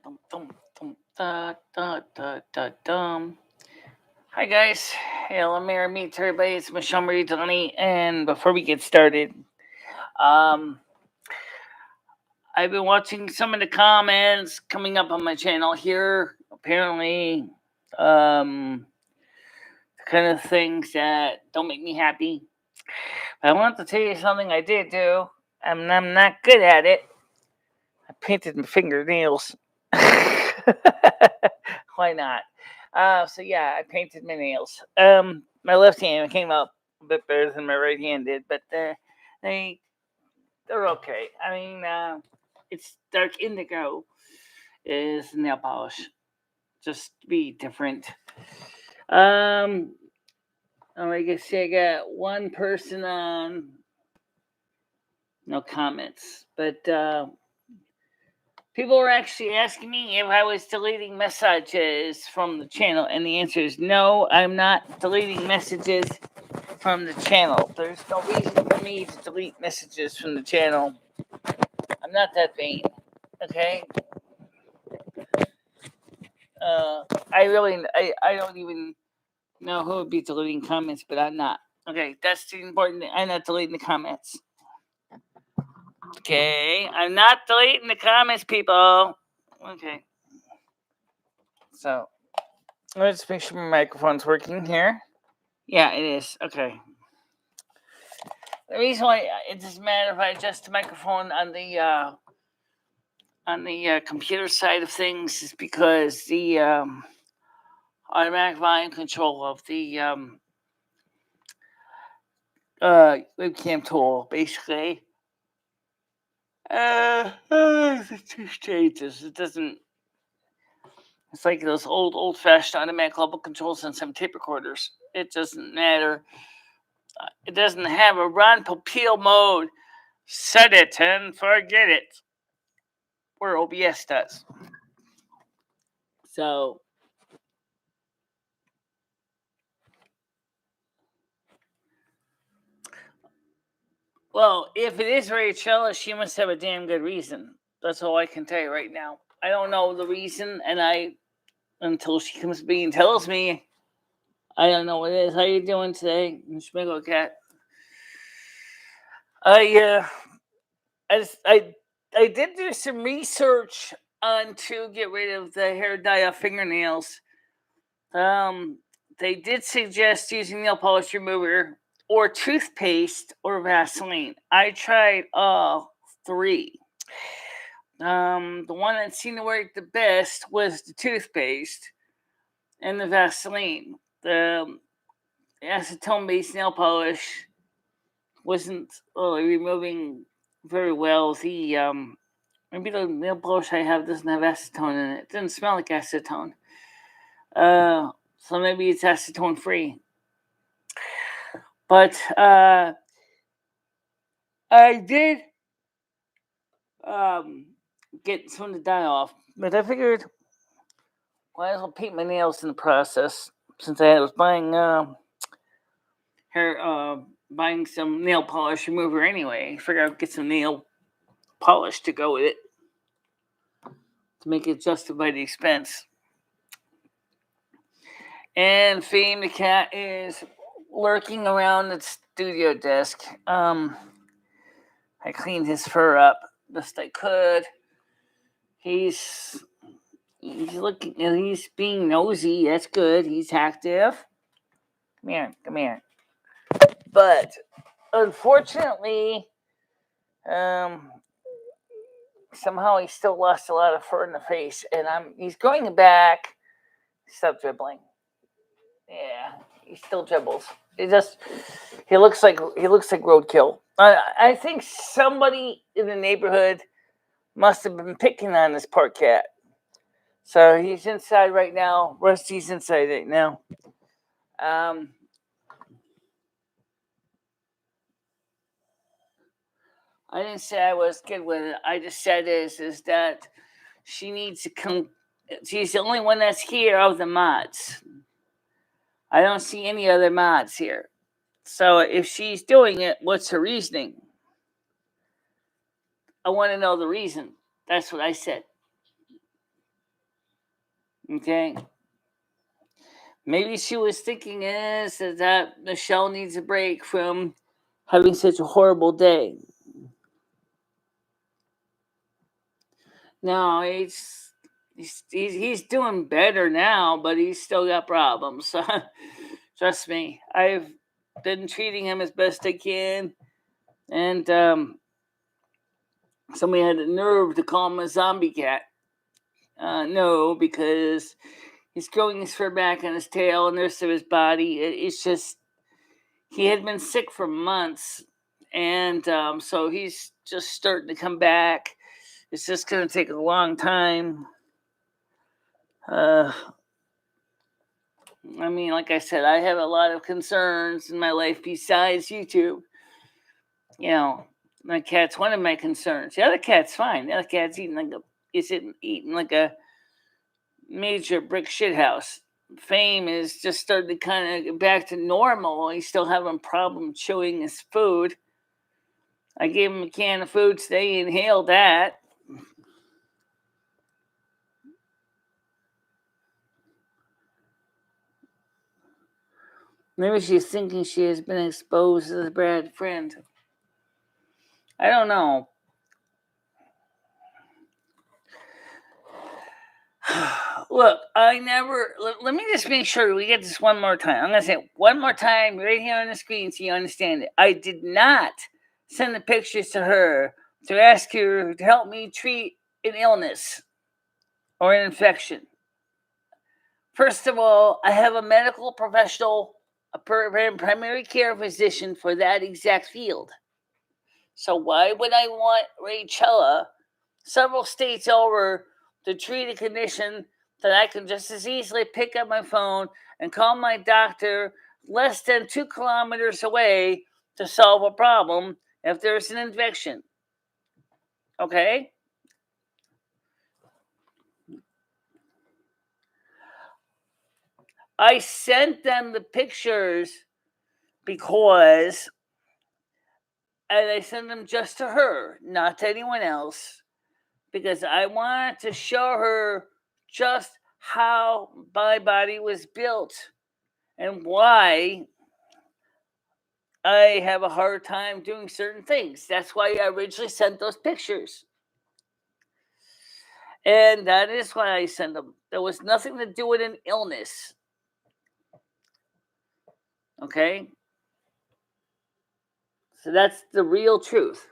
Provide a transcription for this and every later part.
Hi guys, hello, Mary, meet everybody. It's MicheleMarieDalene, and before we get started, um, I've been watching some of the comments coming up on my channel here. Apparently, the kind of things that don't make me happy. I want to tell you something I did do. I'm not good at it. I painted my fingernails. Why not? So yeah, I painted my nails. My left hand came out a bit better than my right hand did, but they they're okay. I mean, it's dark indigo is nail polish, just to be different. Like I say, I got one person on, no comments, but people were actually asking me if I was deleting messages from the channel, and the answer is no, I'm not deleting messages from the channel. There's no reason for me to delete messages from the channel. I'm not that vain, okay? I don't even know who would be deleting comments, but I'm not. Okay, that's the important thing. I'm not deleting the comments. Okay, I'm not deleting the comments, people. Okay. So, let's make sure my microphone's working here. Yeah, it is. Okay. The reason why it doesn't matter if I adjust the microphone on the computer side of things is because the automatic volume control of the webcam tool basically two stages. It doesn't. It's like those old-fashioned automatic level controls on some tape recorders. It doesn't matter. It doesn't have a Ron Popeil mode. Set it and forget it. Where OBS does. So, well, if it is Rachel, she must have a damn good reason. That's all I can tell you right now. I don't know the reason, and until she comes to me and tells me, I don't know what it is. How you doing today, Schmiggle Cat? I did do some research on to get rid of the hair dye off fingernails. They did suggest using nail polish remover or toothpaste or Vaseline. I tried all three. The one that seemed to work the best was the toothpaste and the Vaseline. The acetone-based nail polish wasn't removing very well. Maybe the nail polish I have doesn't have acetone in it. It doesn't smell like acetone. So maybe it's acetone free. But I did get some of the dye off. But I figured, might as well paint my nails in the process, since I was buying buying some nail polish remover anyway. I figured I'd get some nail polish to go with it to make it justify the expense. And Fame the cat is lurking around the studio desk. I cleaned his fur up best I could. He's looking. He's being nosy. That's good. He's active. Come here. But unfortunately, somehow he still lost a lot of fur in the face, and he's going back. Stop dribbling. Yeah, he still dribbles. He looks like roadkill. I think somebody in the neighborhood must have been picking on this poor cat. So he's inside right now. Rusty's inside right now. I didn't say I was good with it. I just said is that she needs to come. She's the only one that's here of the mods. I don't see any other mods here. So if she's doing it, what's her reasoning? I want to know the reason. That's what I said. Okay. Maybe she was thinking is that Michele needs a break from having such a horrible day. No, he's doing better now, but he's still got problems. Trust me, I've been treating him as best I can, and somebody had the nerve to call him a zombie cat. No, because he's growing his fur back on his tail and the rest of his body. It's just he had been sick for months, and so he's just starting to come back. It's just going to take a long time. I mean, like I said, I have a lot of concerns in my life besides YouTube. You know, my cat's one of my concerns. The other cat's fine. The other cat's eating like a major brick shit house. Fame is just starting to kind of get back to normal. He's still having problem chewing his food. I gave him a can of food today. He inhaled that. Maybe she's thinking she has been exposed as a bad friend. I don't know. Look, I never. Let me just make sure we get this one more time. I'm going to say it one more time right here on the screen so you understand it. I did not send the pictures to her to ask her to help me treat an illness or an infection. First of all, I have a medical professional, a primary care physician for that exact field. So why would I want Rachella several states over to treat a condition that I can just as easily pick up my phone and call my doctor less than 2 kilometers away to solve a problem if there's an infection? Okay? I sent them the pictures because, and I sent them just to her, not to anyone else, because I wanted to show her just how my body was built and why I have a hard time doing certain things. That's why I originally sent those pictures. And that is why I sent them. There was nothing to do with an illness. Okay? So that's the real truth.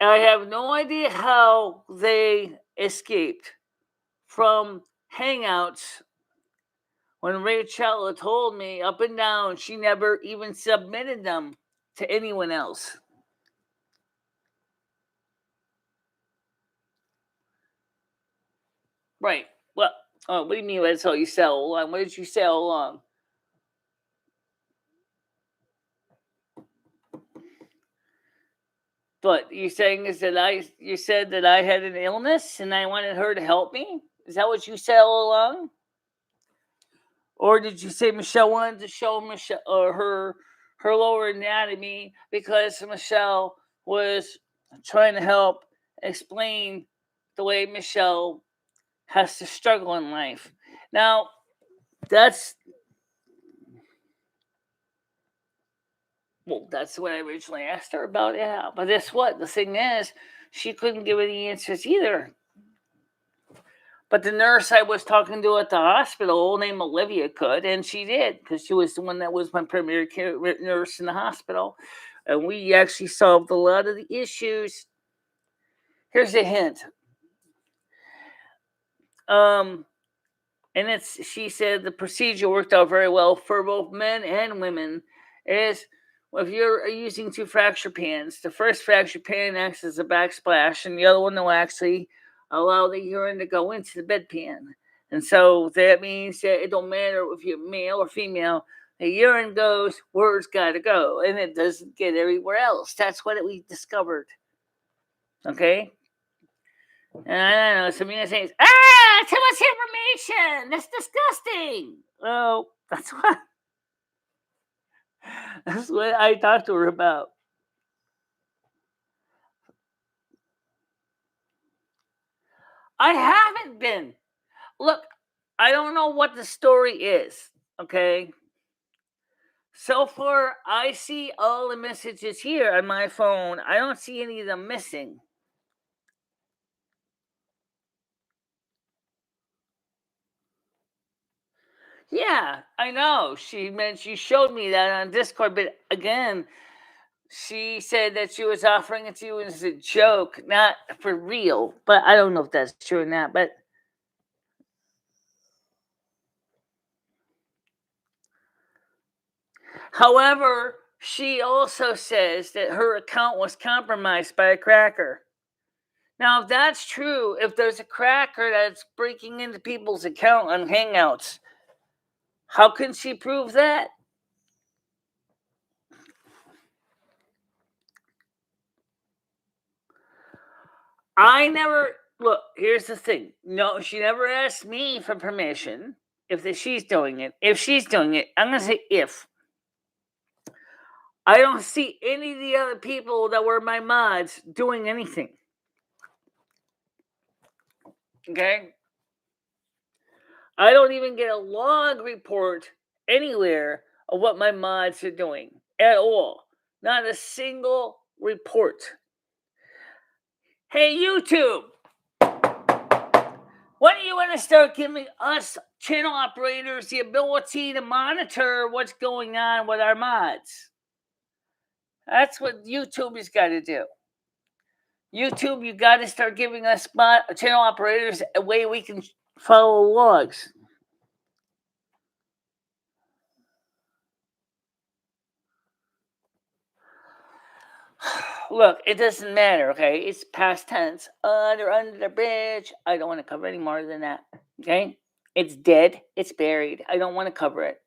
And I have no idea how they escaped from hangouts when Rachel told me up and down she never even submitted them to anyone else. Right. Well, what do you mean that's all you say all along? What did you say all along? But you're saying is that you said that I had an illness and I wanted her to help me? Is that what you said all along? Or did you say Michele wanted to show Michele or her lower anatomy because Michele was trying to help explain the way Michele has to struggle in life? Now, that's that's what I originally asked her about. Yeah, but guess what? The thing is, she couldn't give any answers either. But the nurse I was talking to at the hospital, named Olivia, could, and she did because she was the one that was my primary care nurse in the hospital, and we actually solved a lot of the issues. Here's a hint. Um, and she said the procedure worked out very well for both men and women. Is if you're using two fracture pans, the first fracture pan acts as a backsplash, and the other one will actually allow the urine to go into the bedpan. And so that means that it don't matter if you're male or female, the urine goes where it's got to go, and it doesn't get everywhere else. That's what we discovered. Okay? And I don't know, some of you saying, too much information. That's disgusting. Well, that's what I talked to her about. I haven't been. Look, I don't know what the story is, okay? So far, I see all the messages here on my phone. I don't see any of them missing. Yeah, I know. She showed me that on Discord, but again, she said that she was offering it to you as a joke, not for real. But I don't know if that's true or not. But however, she also says that her account was compromised by a cracker. Now, if that's true, if there's a cracker that's breaking into people's account on Hangouts, how can she prove that? I never look. Here's the thing. No, she never asked me for permission. She's doing it, I'm gonna say if. I don't see any of the other people that were my mods doing anything. Okay, I don't even get a log report anywhere of what my mods are doing at all. Not a single report. Hey, YouTube, when do you want to start giving us channel operators the ability to monitor what's going on with our mods? That's what YouTube has got to do. YouTube, you got to start giving us channel operators a way we can follow logs. Look, it doesn't matter, okay? It's past tense. They're under the bridge. I don't want to cover any more than that, okay? It's dead. It's buried. I don't want to cover it,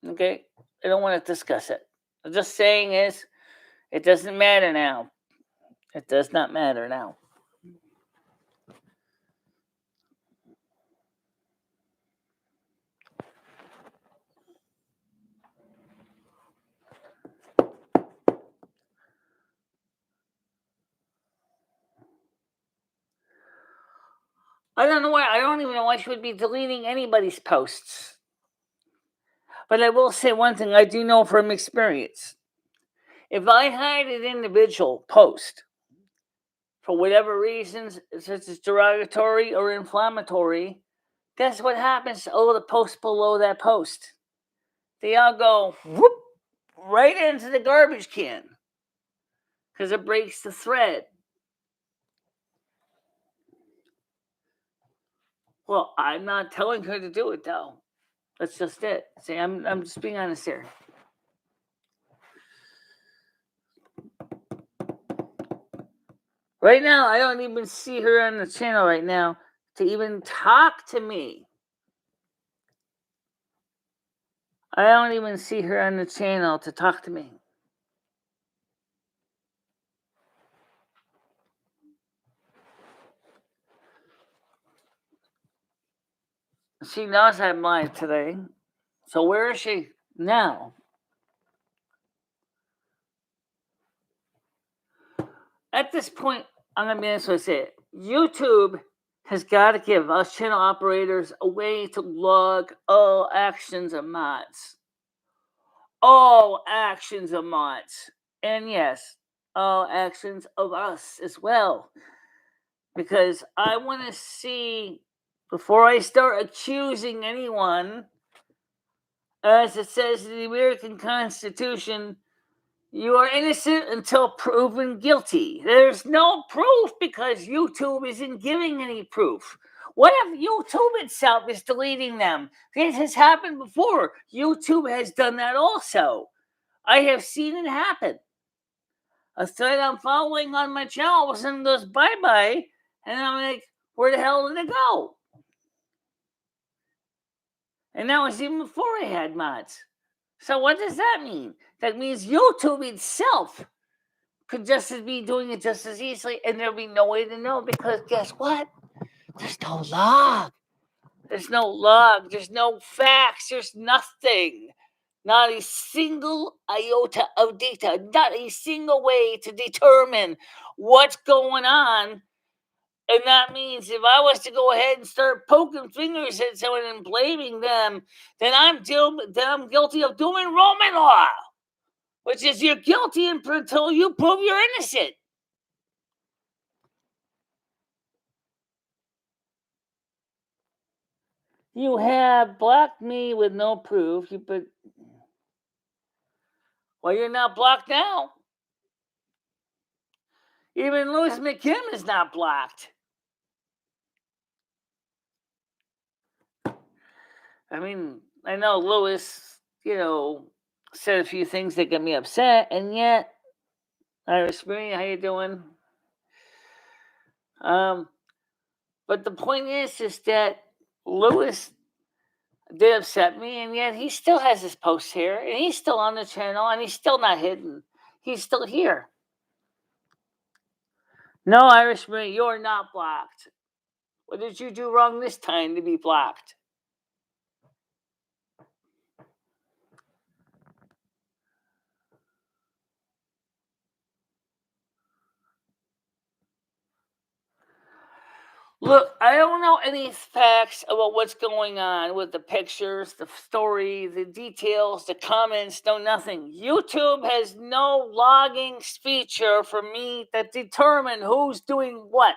okay? I don't want to discuss it. I'm just saying is, it doesn't matter now. It does not matter now. I don't know why. I don't even know why she would be deleting anybody's posts. But I will say one thing I do know from experience. If I hide an individual post for whatever reasons, such as derogatory or inflammatory, guess what happens to all the posts below that post? They all go whoop right into the garbage can because it breaks the thread. Well, I'm not telling her to do it though. That's just it. See, I'm just being honest here. Right now, I don't even see her on the channel right now to even talk to me. I don't even see her on the channel to talk to me. She knows I'm live today. So where is she now? At this point, I'm going to be honest with you. YouTube has got to give us channel operators a way to log all actions of mods. All actions of mods. And yes, all actions of us as well. Because I want to see, before I start accusing anyone, as it says in the American Constitution, you are innocent until proven guilty. There's no proof because YouTube isn't giving any proof. What if YouTube itself is deleting them? This has happened before. YouTube has done that also. I have seen it happen. A thread I'm following on my channel all of a sudden goes bye-bye, and I'm like, where the hell did it go? And that was even before I had mods. So what does that mean? That means YouTube itself could just be doing it just as easily, and there'll be no way to know because guess what? There's no log. There's no log. There's no facts. There's nothing. Not a single iota of data. Not a single way to determine what's going on And that means if I was to go ahead and start poking fingers at someone and blaming them, then I'm guilty of doing Roman law, which is you're guilty until you prove you're innocent. You have blocked me with no proof. Well, you're not blocked now. Even Louis McKim is not blocked. I mean, I know Louis, said a few things that get me upset, and yet, Iris Marie, how you doing? But the point is that Louis did upset me, and yet he still has his posts here, and he's still on the channel, and he's still not hidden. He's still here. No, Irish Marie, you're not blocked. What did you do wrong this time to be blocked? Look, I don't know any facts about what's going on with the pictures, the story, the details, the comments, no nothing. YouTube has no logging feature for me that determine who's doing what.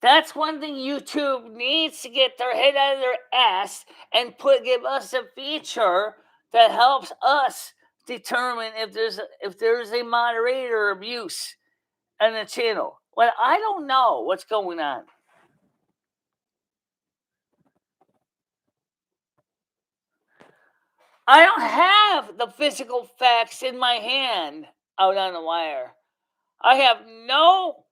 That's one thing YouTube needs to get their head out of their ass and give us a feature that helps us determine if there's a moderator abuse on the channel. Well, I don't know what's going on. I don't have the physical facts in my hand out on the wire. I have no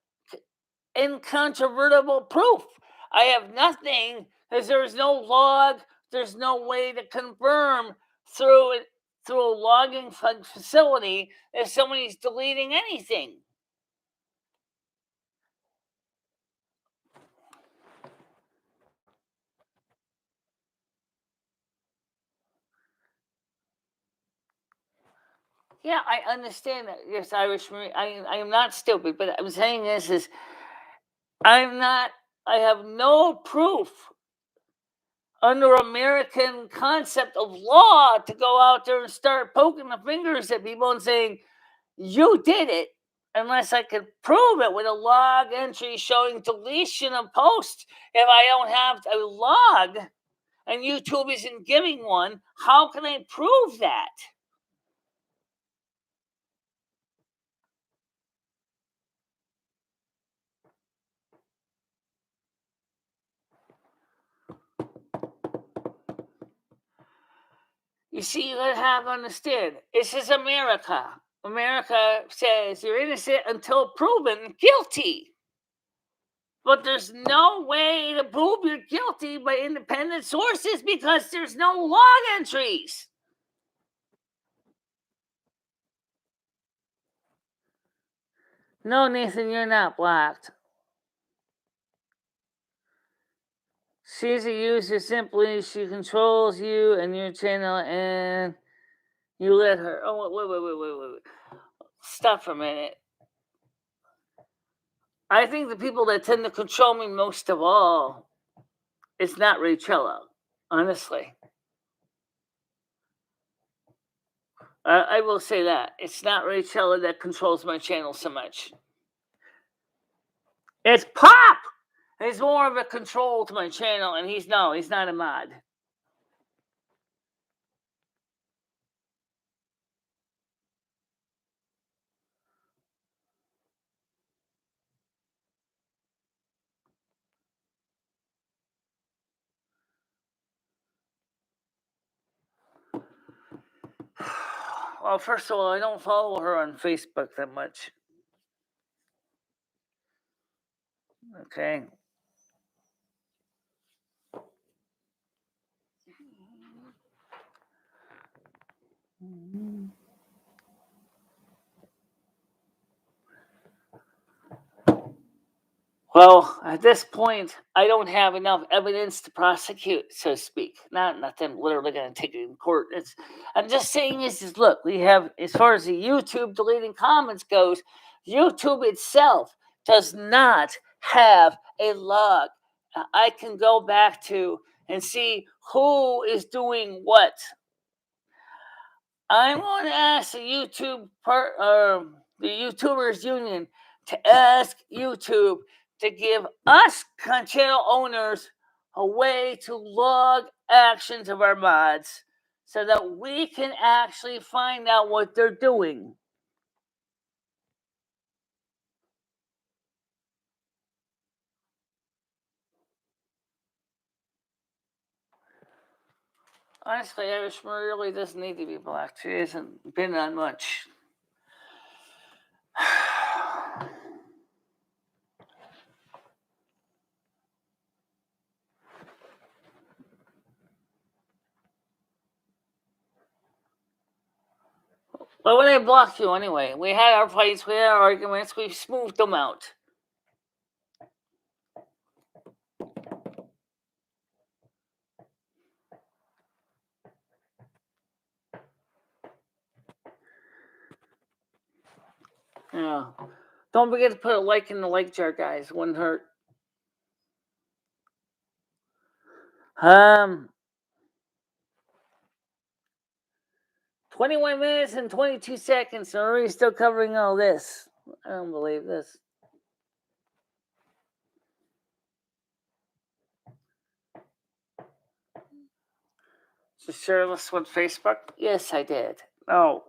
incontrovertible proof. I have nothing because there's no log. There's no way to confirm through a logging facility if somebody's deleting anything. Yeah, I understand that. Yes, Irish Marie. I am not stupid, but I'm saying this is I have no proof under American concept of law to go out there and start poking the fingers at people and saying, you did it, unless I could prove it with a log entry showing deletion of posts. If I don't have a log and YouTube isn't giving one, how can I prove that? You see, you have to understand, this is America. America says you're innocent until proven guilty. But there's no way to prove you're guilty by independent sources because there's no log entries. No, Nathan, you're not blocked. She's a user simply. She controls you and your channel, and you let her. Oh, wait. Stop for a minute. I think the people that tend to control me most of all is not Rachella, honestly. I will say that. It's not Rachella that controls my channel so much. It's Pop! He's more of a control to my channel, and he's not a mod. Well, first of all, I don't follow her on Facebook that much. Okay. Well, at this point, I don't have enough evidence to prosecute, so to speak. Not them literally going to take it in court. I'm just saying is look, we have, as far as the YouTube deleting comments goes, YouTube itself does not have a log I can go back to and see who is doing what. I'm going to ask the YouTubers Union to ask YouTube to give us channel owners a way to log actions of our mods so that we can actually find out what they're doing. Honestly, Irish Marie really doesn't need to be blocked. She hasn't been on much. But when I blocked you anyway, we had our fights, we had our arguments, we smoothed them out. Yeah. Don't forget to put a like in the like jar, guys. Wouldn't hurt. 21 minutes and 22 seconds. And we're still covering all this. I don't believe this. Did you share this with Facebook? Yes, I did. Oh.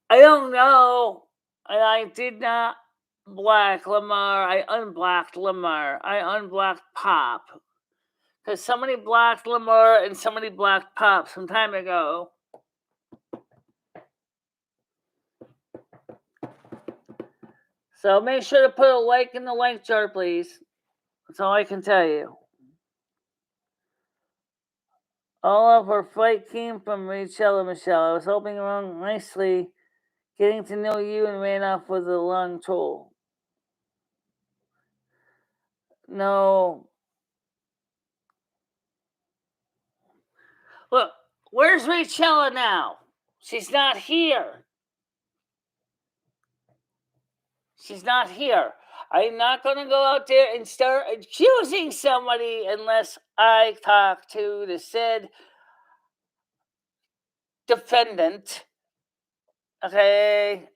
I don't know. And I did not black Lamar. I unblocked Lamar. I unblocked Pop. Because somebody blocked Lamar and somebody blocked Pop some time ago. So make sure to put a like in the like jar, please. That's all I can tell you. All of our fight came from Michele and Michele. I was hoping along nicely, getting to know you, and ran off with a long troll. No. Look, where's Michele now? She's not here. She's not here. I'm not going to go out there and start accusing somebody unless I talk to the said defendant. Okay?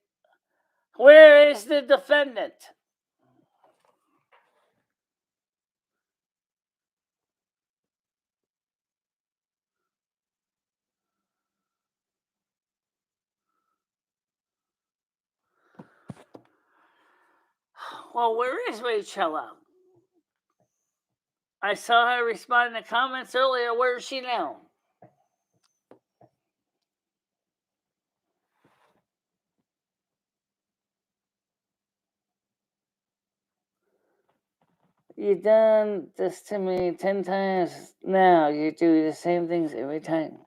Where is the defendant? Well, where is Rachel? I saw her respond in the comments earlier. Where is she now? You've done this to me 10 times now. You do the same things every time.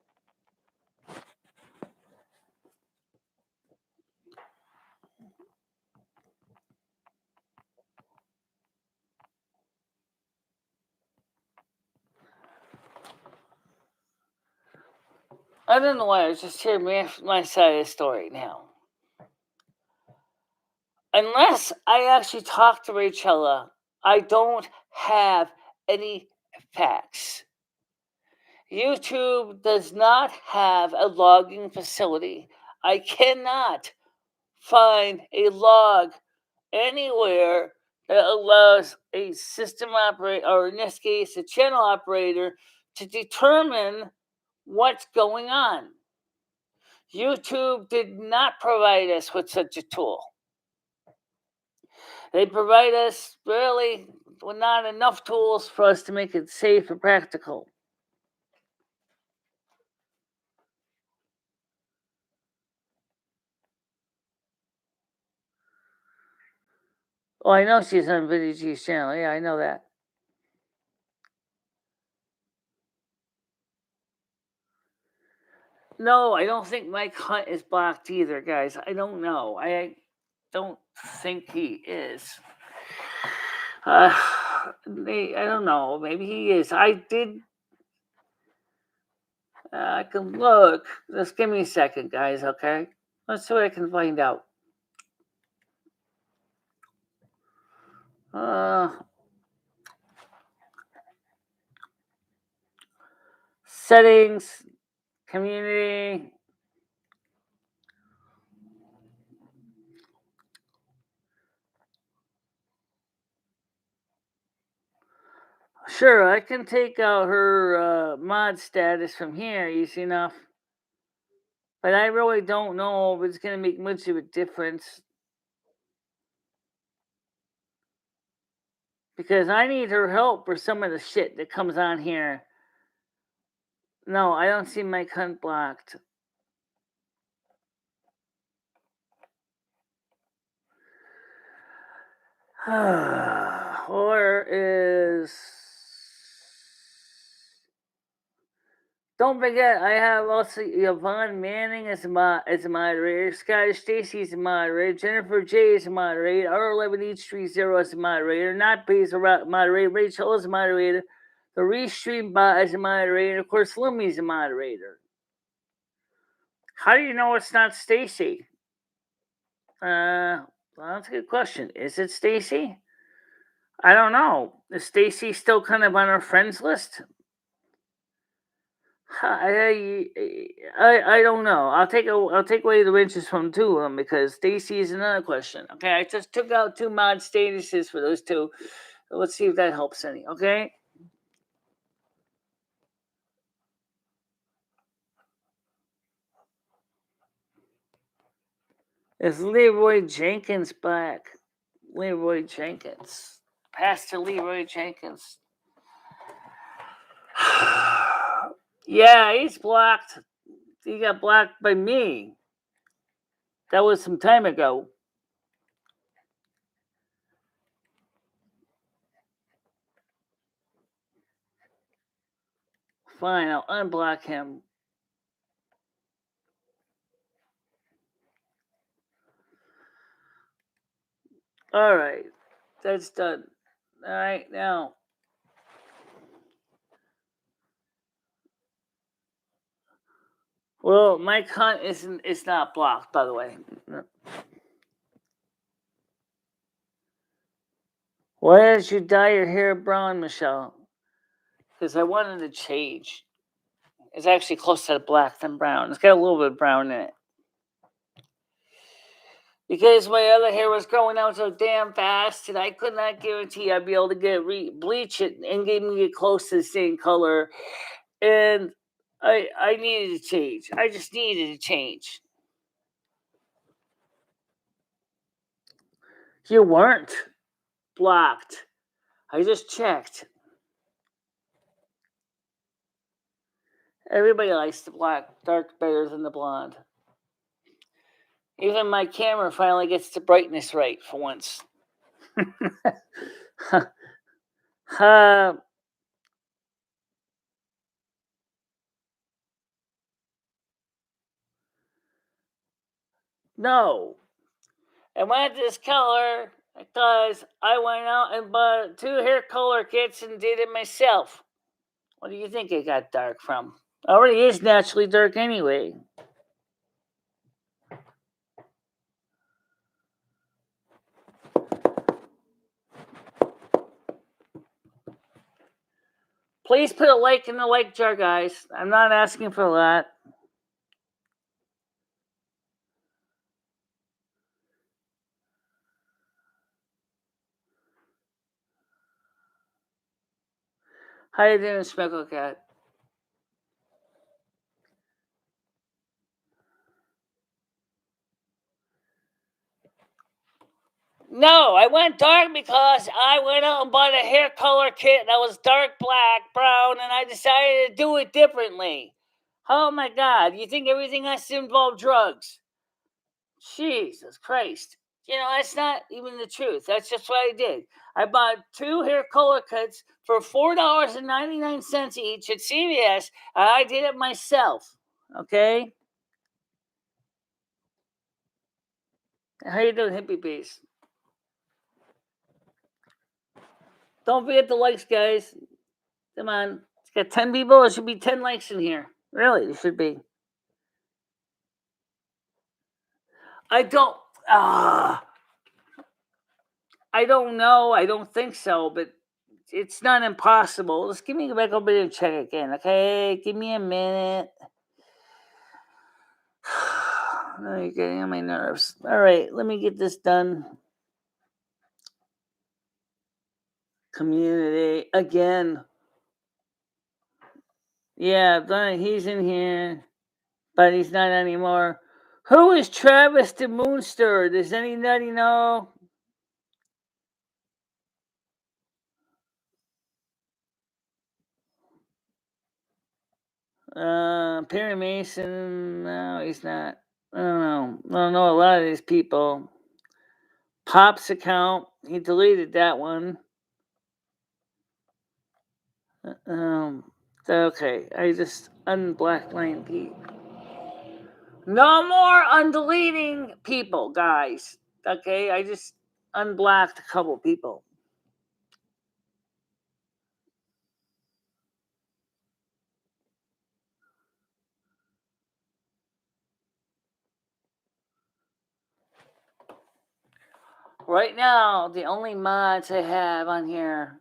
I don't know why. I was just hearing my side of the story now. Unless I actually talk to Rachel, I don't have any facts. YouTube does not have a logging facility. I cannot find a log anywhere that allows a system operator, or in this case, a channel operator, to determine what's going on. YouTube did not provide us with such a tool. They provide us really not enough tools for us to make it safe and practical. Oh, I know she's on Video G's channel. Yeah, I know that. No, I don't think Mike Hunt is blocked either, guys. I don't know. I don't think he is. I don't know. Maybe he is. I did I can look. Just give me a second, guys, okay? Let's see what I can find out. Settings, community. Sure, I can take out her mod status from here easy enough. But I really don't know if it's going to make much of a difference. Because I need her help for some of the shit that comes on here. No, I don't see my cunt blocked. Or is... Don't forget, I have also Yvonne Manning as a moderator, Scottish Stacy as a moderator, Jennifer J as a moderator, R11H30 as a moderator, Not B as a moderator, Rachel as a moderator, the Restream bot as a moderator, and of course, Lumi is a moderator. How do you know it's not Stacy? Well, that's a good question. Is it Stacy? I don't know. Is Stacy still kind of on our friends list? I don't know. I'll take away the wrenches from two of them because Stacy is another question. Okay, I just took out two mod statuses for those two. Let's see if that helps any. Okay. Is Leroy Jenkins back? Leroy Jenkins, Pastor Leroy Jenkins. Yeah, he's blocked. He got blocked by me. That was some time ago. Fine, I'll unblock him. All right, that's done. All right, now. Well, my cunt is not blocked, by the way. Why did you dye your hair brown, Michelle? Because I wanted to change. It's actually closer to black than brown. It's got a little bit of brown in it. Because my other hair was growing out so damn fast, and I could not guarantee I'd be able to get bleach it and get me close to the same color. And I needed to change. I just needed to change. You weren't blocked. I just checked. Everybody likes the black, dark better than the blonde. Even my camera finally gets the brightness right for once. No. I wanted this color because I went out and bought 2 hair color kits and did it myself. What do you think it got dark from? Already is naturally dark anyway. Please put a like in the like jar, guys. I'm not asking for a lot. How you doing, Speckle Cat? No, I went dark because I went out and bought a hair color kit that was dark black, brown, and I decided to do it differently. Oh my God, you think everything has to involve drugs? Jesus Christ. You know, that's not even the truth. That's just what I did. I bought 2 hair color kits for $4.99 each at CVS, and I did it myself. Okay? How you doing, hippie bees? Don't forget the likes, guys. Come on. It's got 10 people. There should be 10 likes in here. Really, it should be. I don't. Ah, I don't know. I don't think so, but it's not impossible. Just give me back over and check again, okay? Give me a minute. Oh, you're getting on my nerves. All right, let me get this done. Community again. Yeah, he's in here, but he's not anymore. Who is Travis the Moonster? Does anybody know? Perry Mason. No, he's not. I don't know. I don't know a lot of these people. Pop's account. He deleted that one. Okay. I just unblocked line Pete. No more undeleting people, guys. Okay, I just unblocked a couple people. Right now, the only mods I have on here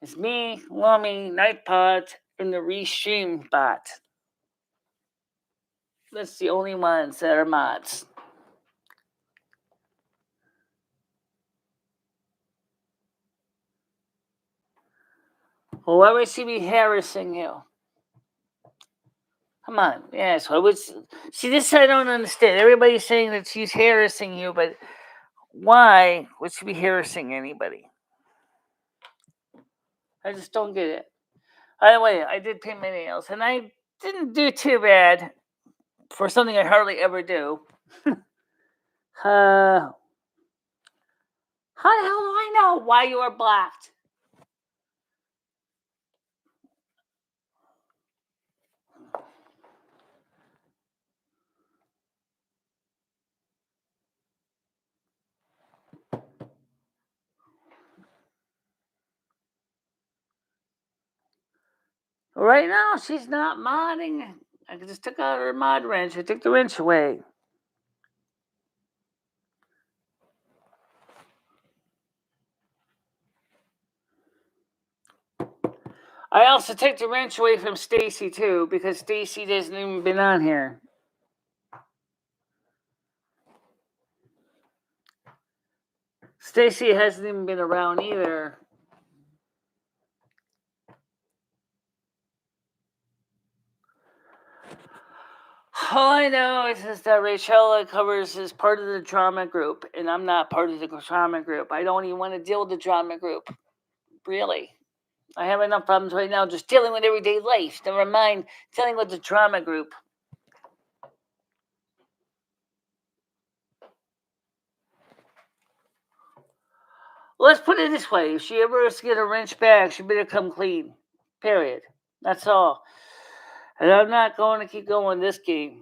is me, Lumi, Nightpod, and the Restream bot. That's the only ones that are mods. Whoever should be harassing you. Come on, yes. I would see this. I don't understand. Everybody's saying that she's harassing you, but why would she be harassing anybody? I just don't get it. By the way, I did paint my nails, and I didn't do too bad for something I hardly ever do. How the hell do I know why you are blocked? Right now, she's not modding. I just took out her mod wrench. I took the wrench away. I also took the wrench away from Stacy too because Stacy hasn't even been on here. Stacy hasn't even been around either. All I know is that Rachel covers as part of the drama group, and I'm not part of the drama group. I don't even want to deal with the drama group. Really. I have enough problems right now just dealing with everyday life. Never mind dealing with the drama group. Let's put it this way. If she ever has to get a wrench back, she better come clean. Period. That's all. And I'm not going to keep going this game.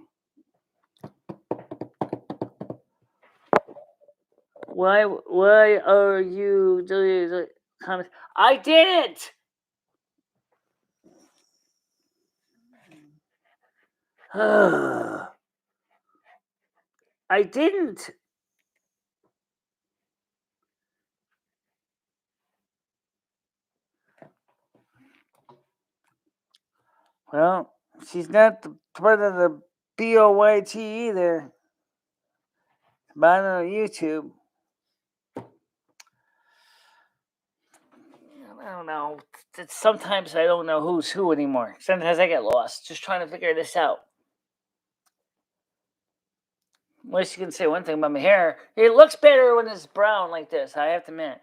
Why are you doing the comments? I didn't. I didn't. Well, she's not part of the BOYT either. But on YouTube. I don't know. Sometimes I don't know who's who anymore. Sometimes I get lost just trying to figure this out. Unless you can say one thing about my hair. It looks better when it's brown like this, I have to admit.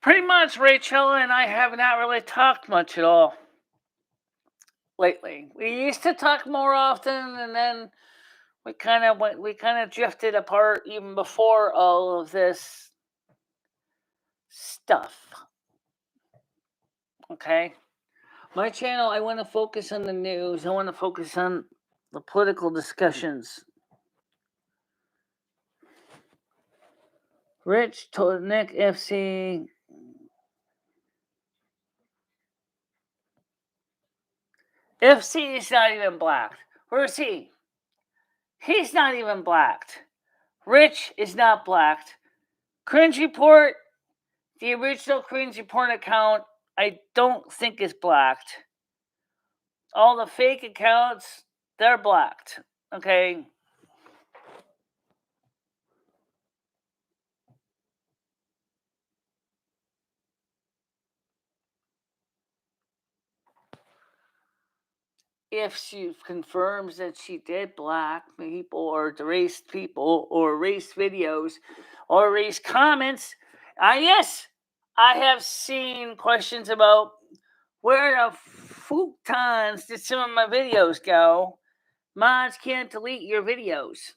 Pretty much, Rachel and I have not really talked much at all lately. We used to talk more often, and then we kind of drifted apart even before all of this stuff. Okay, my channel. I want to focus on the news. I want to focus on the political discussions. Rich told Nick FC. FC is not even blacked. Where's he? He's not even blacked. Rich is not blacked. Cringe Report, the original Cringe Report account, I don't think is blacked. All the fake accounts, they're blacked. Okay. If she confirms that she did black people or erased people or erased videos or erased comments, yes, I have seen questions about where the futons did some of my videos go. Mods can't delete your videos.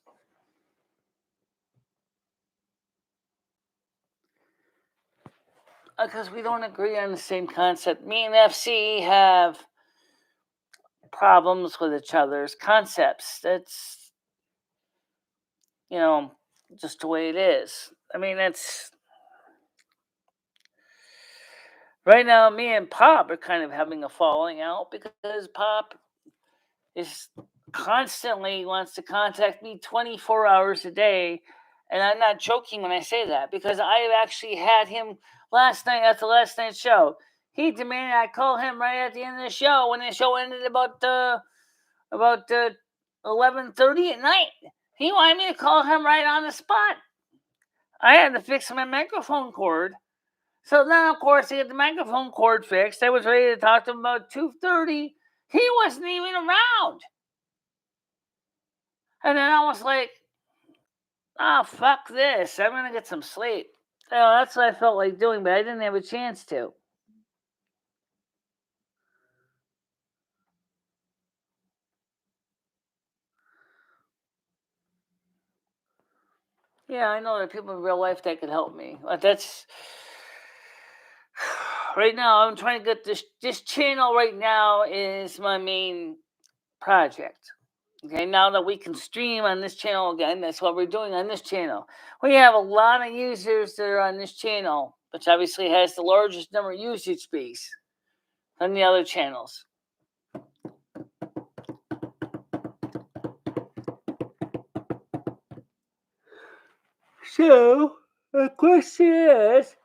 Because we don't agree on the same concept. Me and FC have problems with each other's concepts. That's, just the way it is. I mean, that's. Right now, me and Pop are kind of having a falling out because Pop is constantly wants to contact me 24 hours a day. And I'm not joking when I say that because I have actually had him last night at the last night's show. He demanded I call him right at the end of the show when the show ended about 11:30 at night. He wanted me to call him right on the spot. I had to fix my microphone cord. So then, of course, I get the microphone cord fixed. I was ready to talk to him about 2:30. He wasn't even around. And then I was like, oh, fuck this. I'm going to get some sleep. That's what I felt like doing, but I didn't have a chance to. Yeah, I know there are people in real life that could help me. But that's. Right now, I'm trying to get this channel right now is my main project. Okay, now that we can stream on this channel again, that's what we're doing on this channel. We have a lot of users that are on this channel, which obviously has the largest number of usage space than the other channels. So, the question is,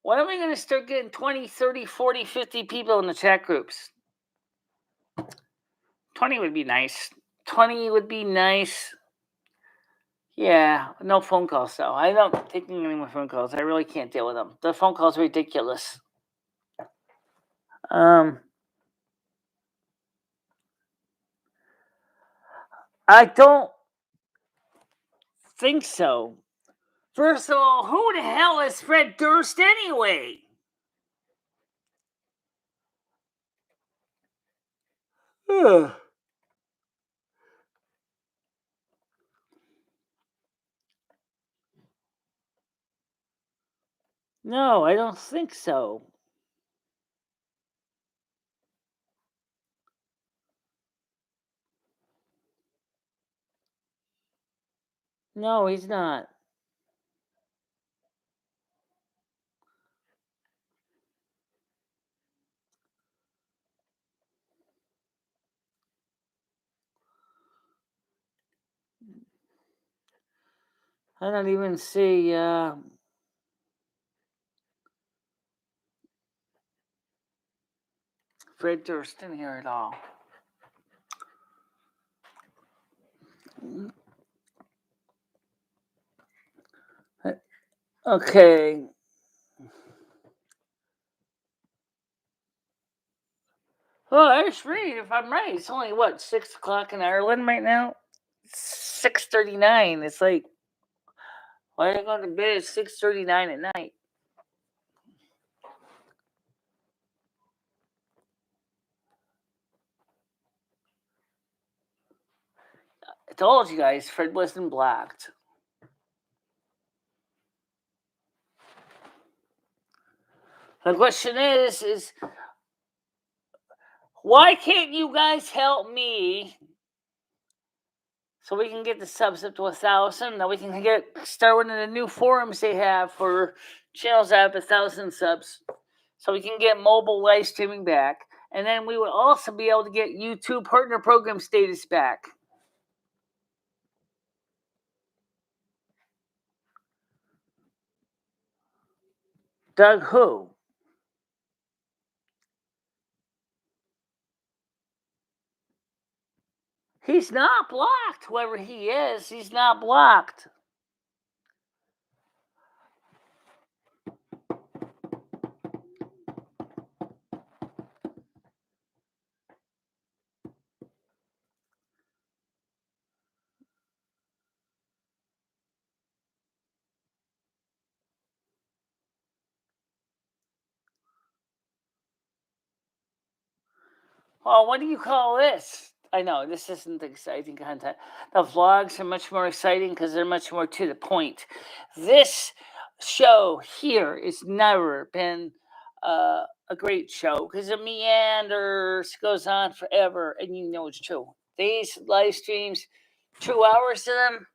when are we going to start getting 20, 30, 40, 50 people in the chat groups? 20 would be nice. 20 would be nice. Yeah, no phone calls though. I'm not taking any more phone calls. I really can't deal with them. The phone calls are ridiculous. I don't think so. First of all, who the hell is Fred Durst anyway? No, I don't think so. No, he's not. I don't even see Fred Durst in here at all. Okay. Well, there's Reed, if I'm right. It's only, 6 o'clock in Ireland right now? 6:39. It's like, why are you going to bed at 6:39 at night? I told you guys, Fred wasn't blocked. The question is why can't you guys help me so we can get the subs up to 1,000. Now we can start one of the new forums they have for channels that have 1,000 subs, so we can get mobile live streaming back, and then we would also be able to get YouTube partner program status back. Doug who? He's not blocked. Whoever he is, he's not blocked. Oh, what do you call this? I know this isn't exciting content. The vlogs are much more exciting because they're much more to the point. This show here has never been a great show because it meanders, goes on forever, and you know it's true. These live streams, 2 hours to them,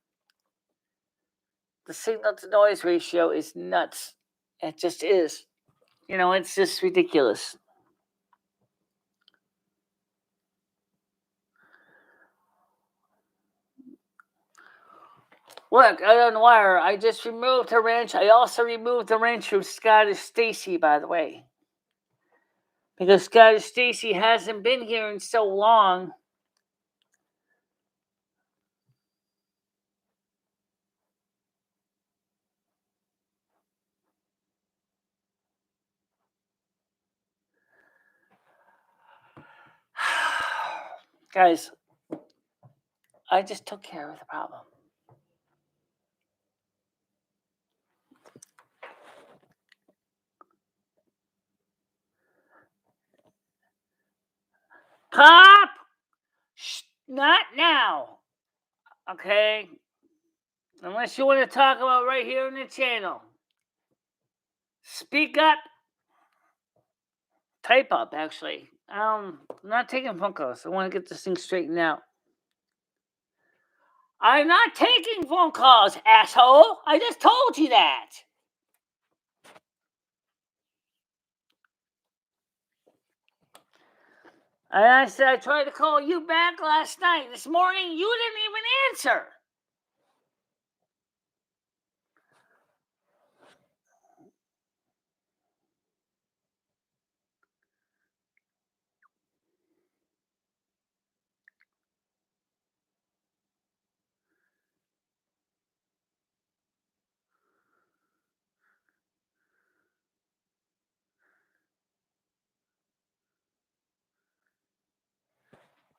the signal to noise ratio is nuts. It just is. You know, it's just ridiculous. Look, I don't know why. I just removed her wrench. I also removed the wrench from Scottish Stacy, by the way. Because Scottish Stacy hasn't been here in so long. Guys, I just took care of the problem. Pop! Shh, not now. Okay? Unless you want to talk about right here on the channel. Speak up. Type up, actually. I'm not taking phone calls. I want to get this thing straightened out. I'm not taking phone calls, asshole. I just told you that. And I said I tried to call you back last night. This morning, you didn't even answer.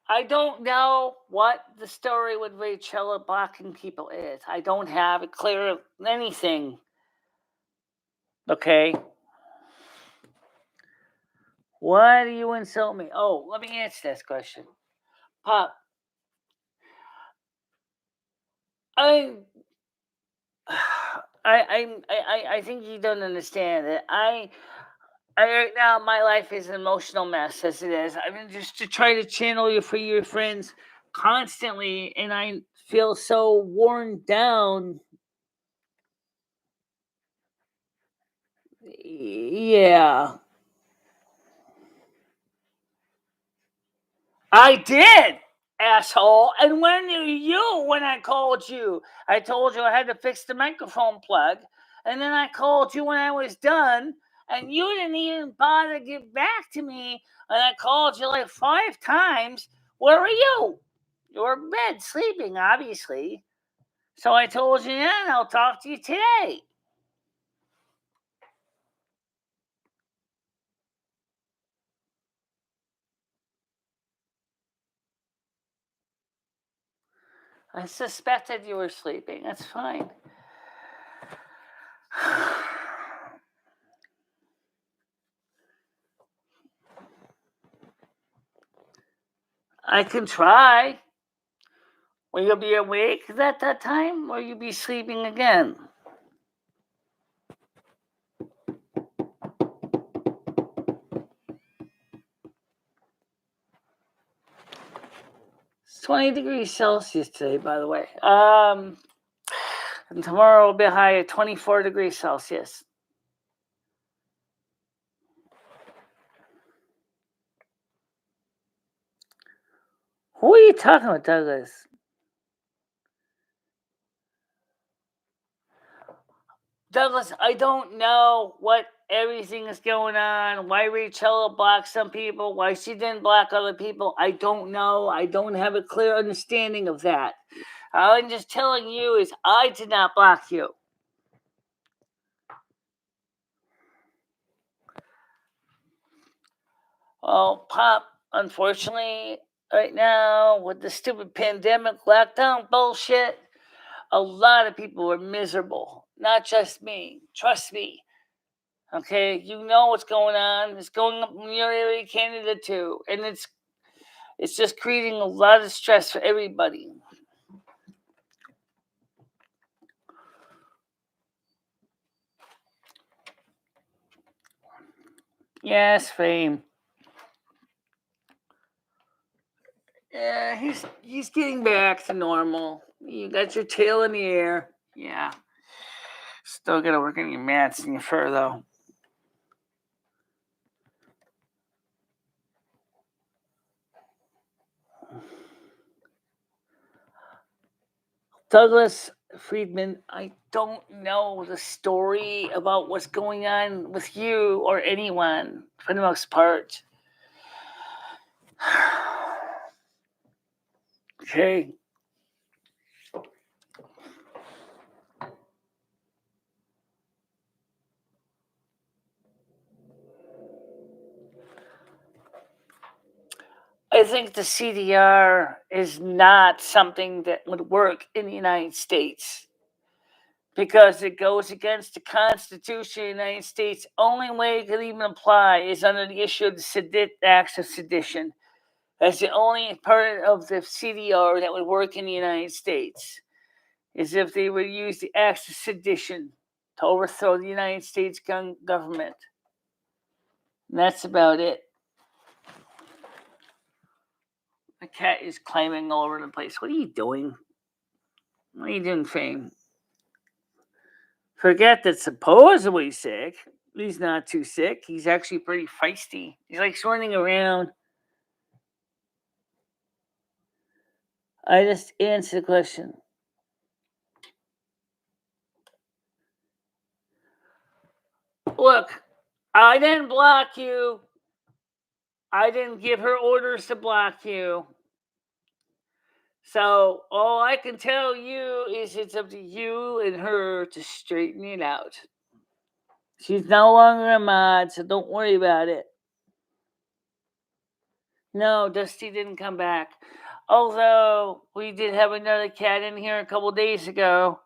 I don't know what the story with Rachel blocking people is. I don't have it clear anything. Okay. Why do you insult me? Oh, let me answer this question. Pop, I think you don't understand it. Right now my life is an emotional mess as it is. I mean, just to try to channel you for your friends constantly, and I feel so worn down. Yeah. I did, asshole. And when were you when I called you? I told you I had to fix the microphone plug. And then I called you when I was done. And you didn't even bother to get back to me. And I called you like 5 times. Where were you? You were in bed sleeping, obviously. So I told you then I'll talk to you today. I suspected you were sleeping. That's fine. I can try. Will you be awake at that time, or will you be sleeping again? 20 degrees Celsius today, by the way. And tomorrow will be a high of 24 degrees Celsius. Who are you talking about, Douglas? Douglas, I don't know what everything is going on. Why Rachel blocked some people, why she didn't block other people. I don't know. I don't have a clear understanding of that. All I'm just telling you is I did not block you. Well, Pop, unfortunately, right now, with the stupid pandemic lockdown bullshit, a lot of people are miserable. Not just me. Trust me. Okay, you know what's going on. It's going up in your area, Canada too, and it's just creating a lot of stress for everybody. Yes, Fame. Yeah, he's getting back to normal. You got your tail in the air. Yeah. Still gotta work on your mats and your fur though. Douglas Friedman, I don't know the story about what's going on with you or anyone for the most part. Okay. I think the CDR is not something that would work in the United States because it goes against the Constitution of the United States. Only way it could even apply is under the issue of the Acts of Sedition. That's the only part of the CDR that would work in the United States, is if they would use the Acts of Sedition to overthrow the United States government. And that's about it. The cat is climbing all over the place. What are you doing? What are you doing, Fame? Forget that supposedly sick. He's not too sick. He's actually pretty feisty. He's like running around. I just answered the question. Look, I didn't block you. I didn't give her orders to block you. So all I can tell you is it's up to you and her to straighten it out. She's no longer a mod, so don't worry about it. No, Dusty didn't come back. Although we did have another cat in here a couple days ago,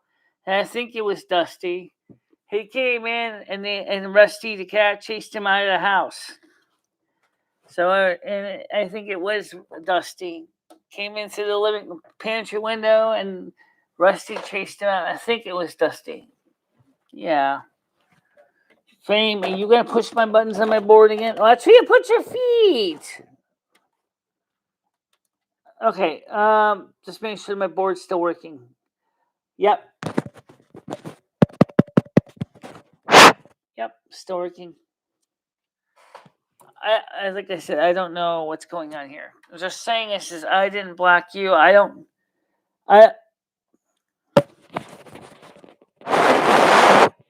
and I think it was Dusty. He came in, and Rusty the cat chased him out of the house. So, and I think it was Dusty. Came in through the living pantry window, and Rusty chased him out. I think it was Dusty. Yeah. Fame, are you gonna push my buttons on my board again? Well, that's where you put your feet. Okay. Just make sure my board's still working. Yep. Yep. Still working. I like I said, I don't know what's going on here. I'm just saying this is I didn't block you. I don't. I.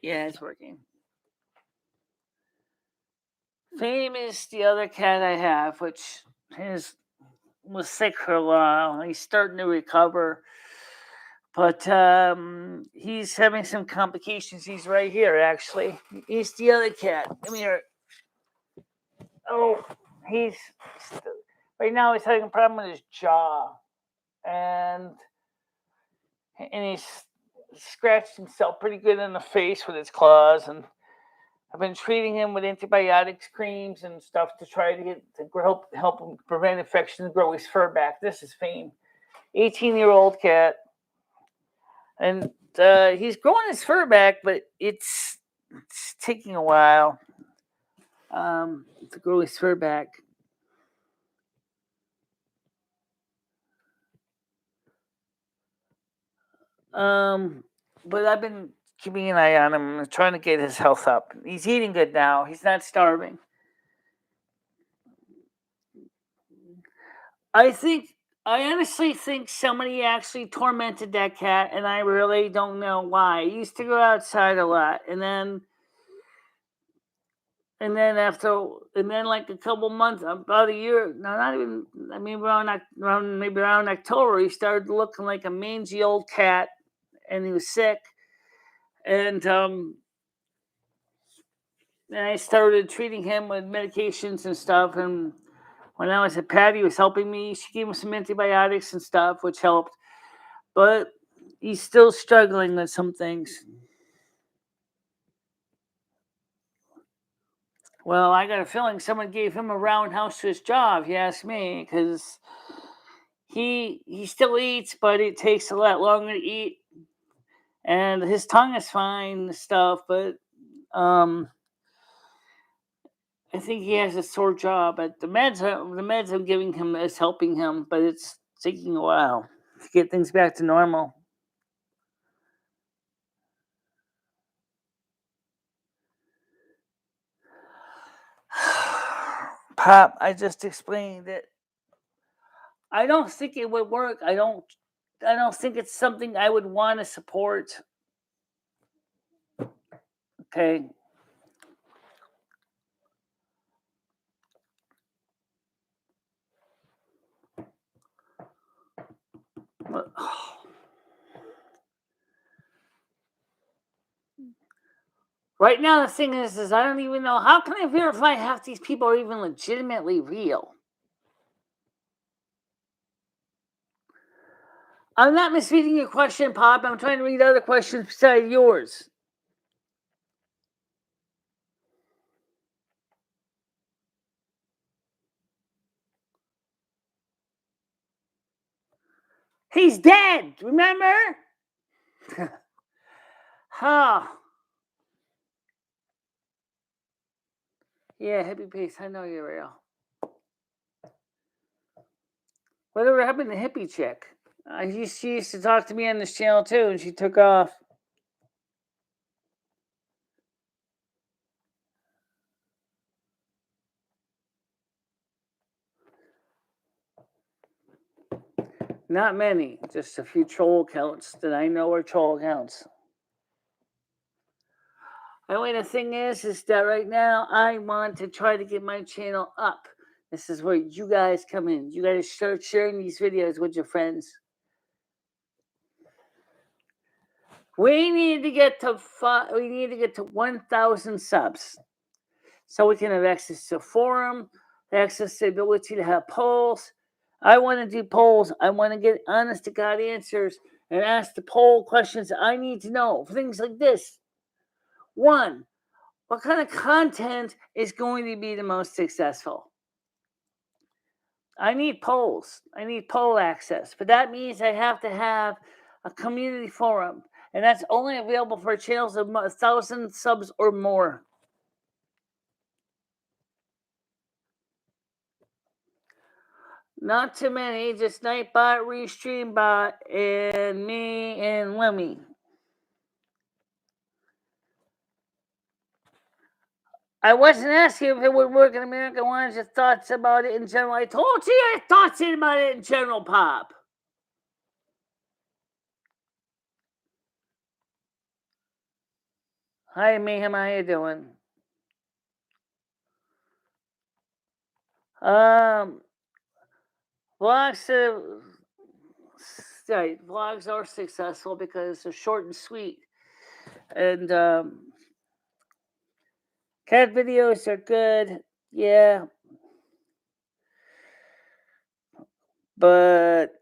Yeah, it's working. Fame is the other cat I have, which was sick for a while. He's starting to recover, but he's having some complications. He's right here, actually. He's the other cat. Come here. Oh, he's right now. He's having a problem with his jaw, and he's scratched himself pretty good in the face with his claws, and I've been treating him with antibiotics, creams, and stuff to try to help him prevent infection and grow his fur back. This is Fame, 18-year-old cat, and he's growing his fur back, but it's taking a while to grow his fur back. But I've been keeping an eye on him and trying to get his health up. He's eating good now. He's not starving. I honestly think somebody actually tormented that cat, and I really don't know why. He used to go outside a lot, and then like a couple months, about a year, no, not even. I mean, around October, he started looking like a mangy old cat, and he was sick, and I started treating him with medications and stuff. And when I was at Patty was helping me, she gave him some antibiotics and stuff, which helped. But he's still struggling with some things. Well, I got a feeling someone gave him a roundhouse to his jaw, if you ask me, because he still eats, but it takes a lot longer to eat, and his tongue is fine and stuff, but um, I think he has a sore jaw. But the meds I'm giving him is helping him, but it's taking a while to get things back to normal. Pop, I just explained it. I don't think it would work. I don't think it's something I would want to support. Okay. Right now, the thing is I don't even know, how can I verify half these people are even legitimately real? I'm not misreading your question, Pop. I'm trying to read other questions besides yours. He's dead, remember? Huh. Yeah, hippie face, I know you're real. Whatever happened to hippie chick? She used to talk to me on this channel too, and she took off. Not many, just a few troll accounts that I know are troll accounts. Anyway, the thing is that right now I want to try to get my channel up. This is where you guys come in. You guys start sharing these videos with your friends. We need to get to 1,000 subs, so we can have access to a forum, access to the ability to have polls. I want to do polls. I want to get honest to God answers and ask the poll questions I need to know. Things like this. 1, what kind of content is going to be the most successful? I need polls. I need poll access. But that means I have to have a community forum. And that's only available for channels of 1,000 subs or more. Not too many, just Nightbot, Restreambot, and me and Lumi. I wasn't asking if it would work in America. I wanted your thoughts about it in general. I told you your thoughts about it in general, Pop. Hi, Mayhem. How you doing? Vlogs, vlogs are successful because they're short and sweet, and cat videos are good. Yeah, but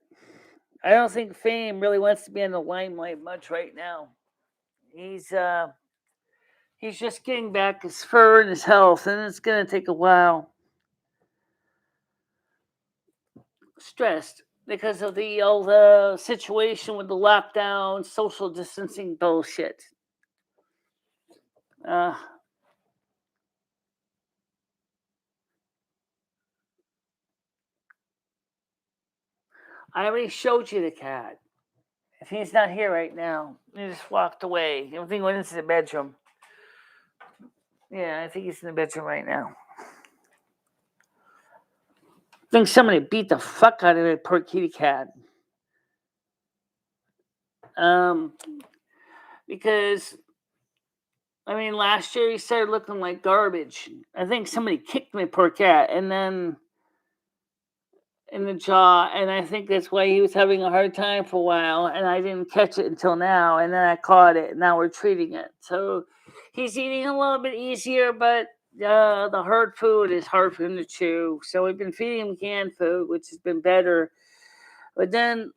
I don't think Fame really wants to be in the limelight much right now. He's just getting back his fur and his health, and it's gonna take a while. Stressed because of the old situation with the lockdown, social distancing bullshit. I already showed you the cat. If he's not here right now, he just walked away. I think he went into the bedroom. Yeah, I think he's in the bedroom right now. I think somebody beat the fuck out of that poor kitty cat. Because I mean, last year he started looking like garbage. I think somebody kicked my poor cat, and then in the jaw, and I think that's why he was having a hard time for a while, and I didn't catch it until now, and then I caught it, and now we're treating it. So he's eating a little bit easier, but the hard food is hard for him to chew. So we've been feeding him canned food, which has been better. But then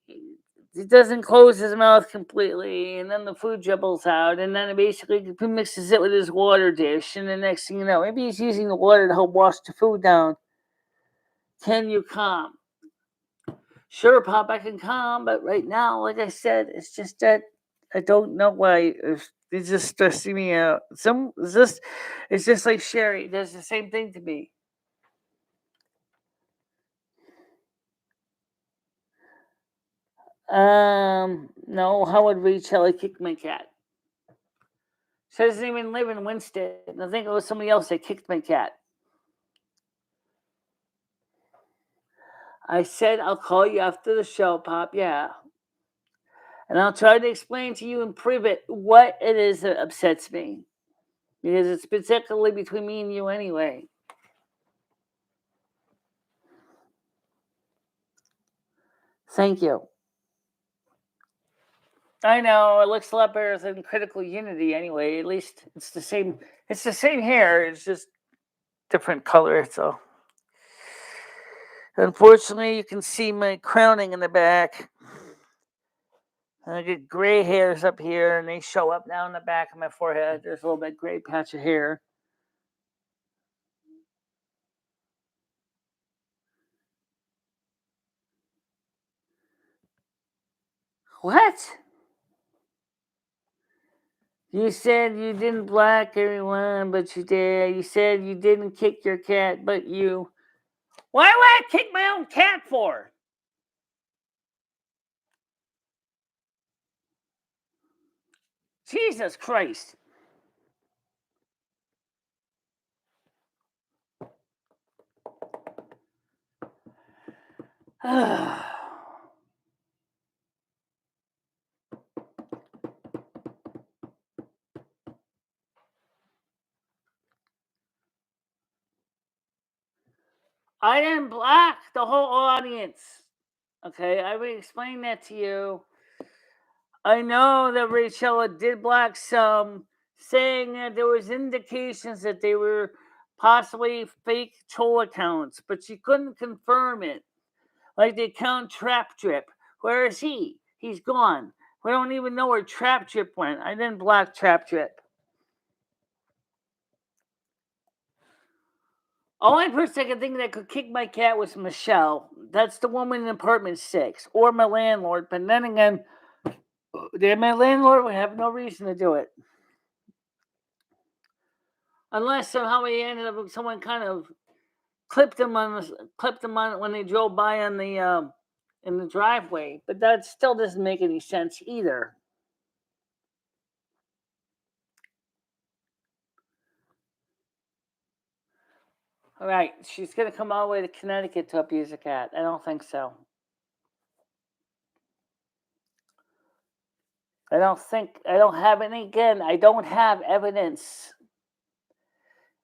he doesn't close his mouth completely, and then the food dribbles out, and then it basically mixes it with his water dish, and the next thing you know, maybe he's using the water to help wash the food down. Can you calm? Sure, Pop, I can calm, but right now, like I said, it's just that I don't know why it's just stressing me out. It's just like Sherry does the same thing to me. No, how would Michele kick my cat? She doesn't even live in Winston. I think it was somebody else that kicked my cat. I said I'll call you after the show, Pop. Yeah. And I'll try to explain to you in private what it is that upsets me. Because it's particularly between me and you anyway. Thank you. I know, it looks a lot better than Critical Unity anyway. At least it's the same hair, it's just different color, so. Unfortunately, you can see my crowning in the back. I get gray hairs up here, and they show up now in the back of my forehead. There's a little bit gray patch of hair. What? You said you didn't block everyone, but you did. You said you didn't kick your cat, but you. Why would I kick my own cat for? Jesus Christ. I didn't block the whole audience. Okay, I will explain that to you. I know that Rachel did block some, saying that there was indications that they were possibly fake troll accounts, but she couldn't confirm it. Like the account Trap Drip. Where is he? He's gone. We don't even know where Trap Drip went. I didn't block Trap Drip. Only person I could think that could kick my cat was Michelle. That's the woman in apartment 6, or my landlord. But then again, my landlord would have no reason to do it, unless somehow he ended up with someone kind of clipped him on when they drove by on the in the driveway. But that still doesn't make any sense either. All right, she's gonna come all the way to Connecticut to abuse a cat. I don't think so. I don't have any. Again, I don't have evidence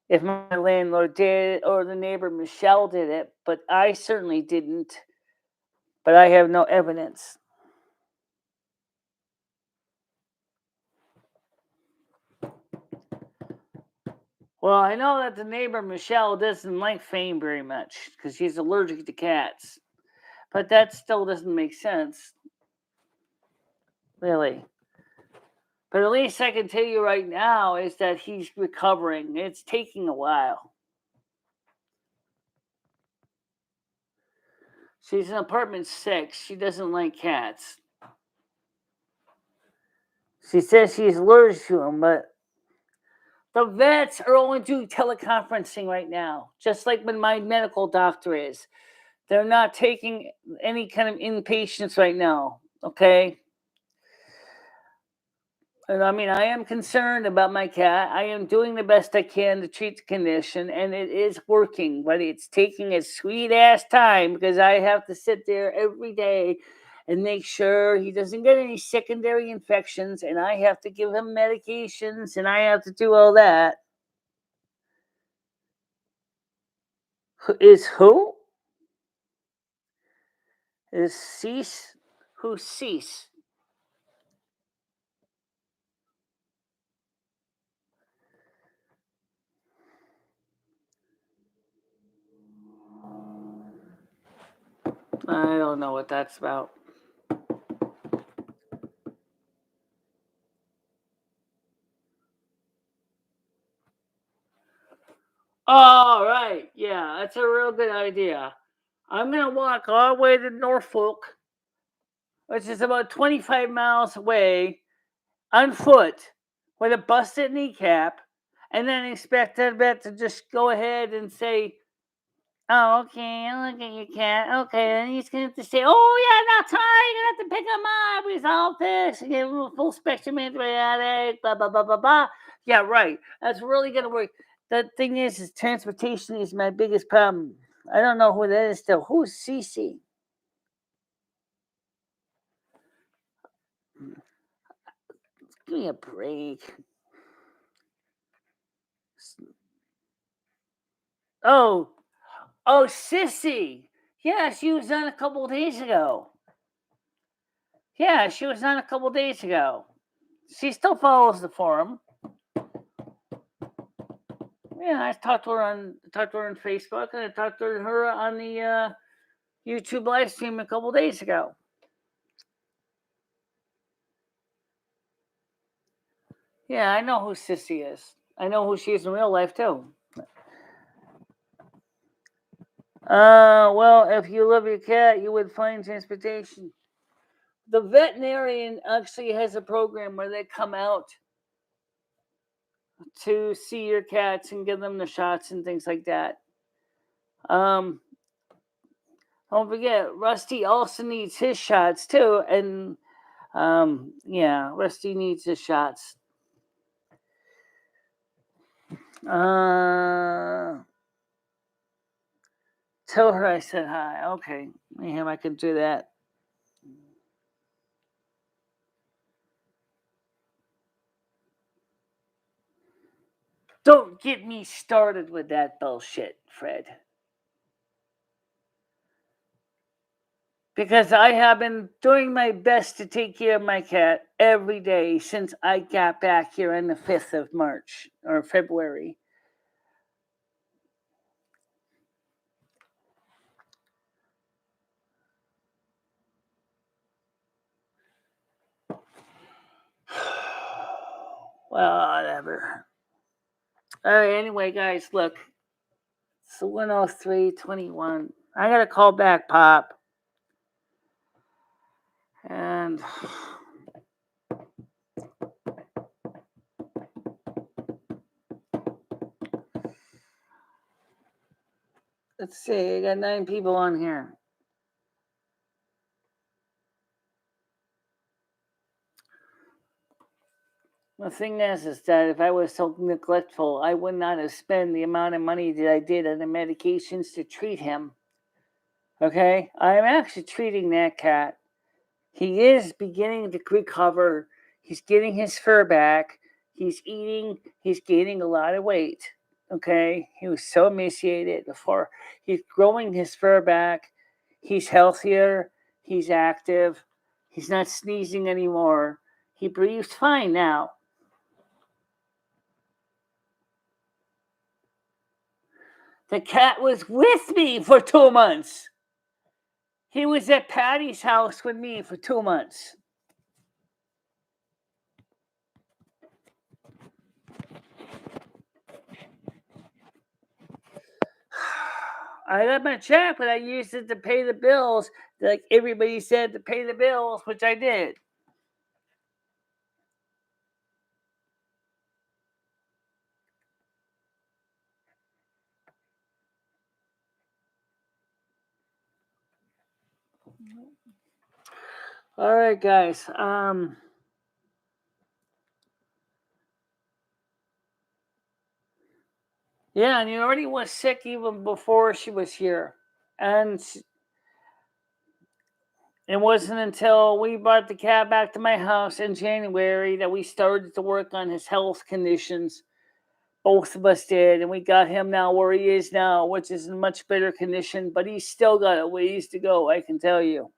if my landlord did it or the neighbor Michelle did it, but I certainly didn't. But I have no evidence. Well, I know that the neighbor Michelle doesn't like Fame very much because she's allergic to cats. But that still doesn't make sense. Really. But at least I can tell you right now is that he's recovering. It's taking a while. She's in apartment 6. She doesn't like cats. She says she's allergic to them, but the vets are only doing teleconferencing right now, just like when my medical doctor is. They're not taking any kind of inpatients right now. Okay. And I mean, I am concerned about my cat. I am doing the best I can to treat the condition, and it is working, but it's taking a sweet ass time because I have to sit there every day and make sure he doesn't get any secondary infections, and I have to give him medications, and I have to do all that. Is who? Is cease? Who cease? I don't know what that's about. All right. Yeah, that's a real good idea. I'm going to walk all the way to Norfolk, which is about 25 miles away, on foot with a busted kneecap, and then expect that vet to just go ahead and say, "Oh, okay, I'll look at your cat. Okay," and he's going to have to say, "Oh, yeah, that's right. You're going to have to pick him up, resolve this, and give him a full spectrum antibiotic, blah, blah, blah, blah, blah." Yeah, right. That's really going to work. The thing is transportation is my biggest problem. I don't know who that is still. Who's Cece? Give me a break. Oh, oh, Sissy. Yeah, she was on a couple of days ago. Yeah, she was on a couple of days ago. She still follows the forum. Yeah, I talked to her on Facebook, and I talked to her on the YouTube live stream a couple of days ago. Yeah, I know who Sissy is. I know who she is in real life too. Well, if you love your cat, you would find transportation. The veterinarian actually has a program where they come out to see your cats and give them the shots and things like that. Um, don't forget, Rusty also needs his shots too, and yeah, Rusty needs his shots. Uh, Tell her I said hi. Okay, maybe I can do that. Don't get me started with that bullshit, Fred. Because I have been doing my best to take care of my cat every day since I got back here on the 5th of March or February. Well, whatever. All right, anyway, guys, look. It's 103:21. I got to call back, Pop. And let's see, I got 9 people on here. The thing is that if I was so neglectful, I would not have spent the amount of money that I did on the medications to treat him. Okay? I am actually treating that cat. He is beginning to recover. He's getting his fur back. He's eating. He's gaining a lot of weight. Okay? He was so emaciated before. He's growing his fur back. He's healthier. He's active. He's not sneezing anymore. He breathes fine now. The cat was with me for 2 months. He was at Patty's house with me for 2 months. I got my check, but I used it to pay the bills, like everybody said to pay the bills, which I did. All right, guys. Yeah, and he already was sick even before she was here. And it wasn't until we brought the cat back to my house in January that we started to work on his health conditions. Both of us did, and we got him now where he is now, which is in much better condition, but he's still got a ways to go, I can tell you.